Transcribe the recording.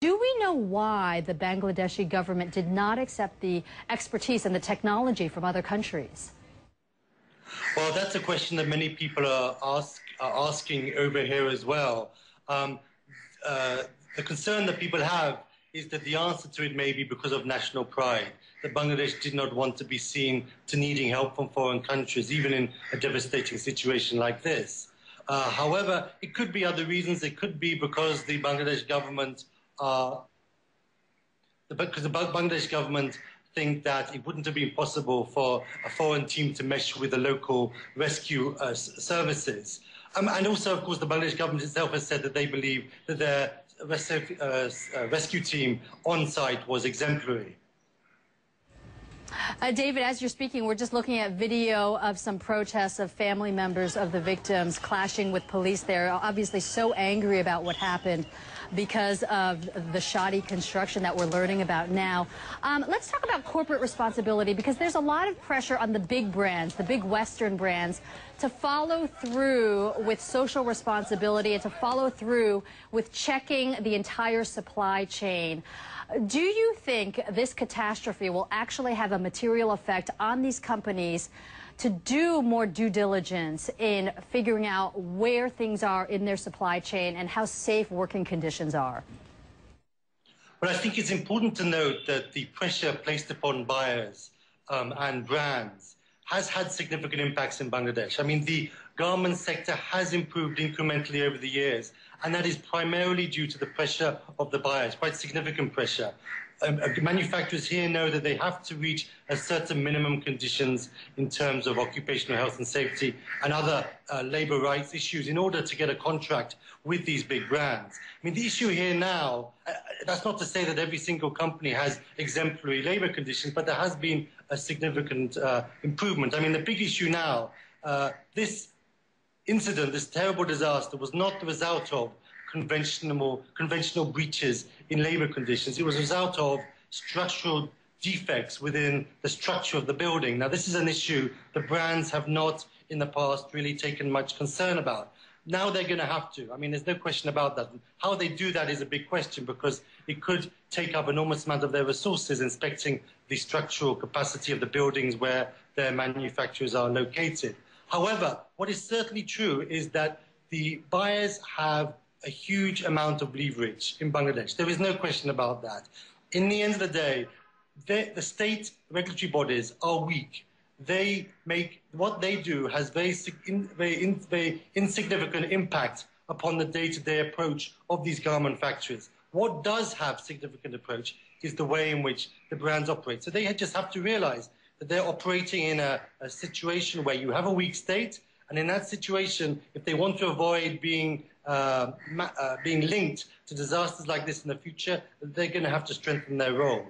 Do we know why the Bangladeshi government did not accept the expertise and the technology from other countries? Well, that's a question that many people are asking over here as well. The concern that people have is that the answer to it may be because of national pride, that Bangladesh did not want to be seen to needing help from foreign countries, even in a devastating situation like this. However, it could be other reasons. It could be because the Bangladesh government think that it wouldn't have been possible for a foreign team to mesh with the local rescue services. And also, of course, the Bangladesh government itself has said that they believe that their rescue team on site was exemplary. David, as you're speaking, we're just looking at video of some protests of family members of the victims clashing with police. They're obviously so angry about what happened because of the shoddy construction that we're learning about now. Let's talk about corporate responsibility, because there's a lot of pressure on the big brands, the big Western brands, to follow through with social responsibility and to follow through with checking the entire supply chain. Do you think this catastrophe will actually have a material effect on these companies to do more due diligence in figuring out where things are in their supply chain and how safe working conditions are? Well, I think it's important to note that the pressure placed upon buyers and brands has had significant impacts in Bangladesh. I mean, the garment sector has improved incrementally over the years, and that is primarily due to the pressure of the buyers, quite significant pressure. Manufacturers here know that they have to reach a certain minimum conditions in terms of occupational health and safety and other labor rights issues in order to get a contract with these big brands. I mean, the issue here now, that's not to say that every single company has exemplary labor conditions, but there has been a significant improvement. I mean, the big issue now, this incident, this terrible disaster, was not the result of conventional breaches in labor conditions. It was a result of structural defects within the structure of the building. Now, this is an issue the brands have not in the past really taken much concern about. Now they're going to have to. I mean, there's no question about that. How they do that is a big question, because it could take up an enormous amount of their resources inspecting the structural capacity of the buildings where their manufacturers are located. However, what is certainly true is that the buyers have a huge amount of leverage in Bangladesh. There is no question about that. In the end of the day, the state regulatory bodies are weak. What they do has very insignificant impact upon the day-to-day approach of these garment factories. What does have significant approach is the way in which the brands operate. So they just have to realize that they're operating in a situation where you have a weak state, and in that situation, if they want to avoid being linked to disasters like this in the future, they're going to have to strengthen their role.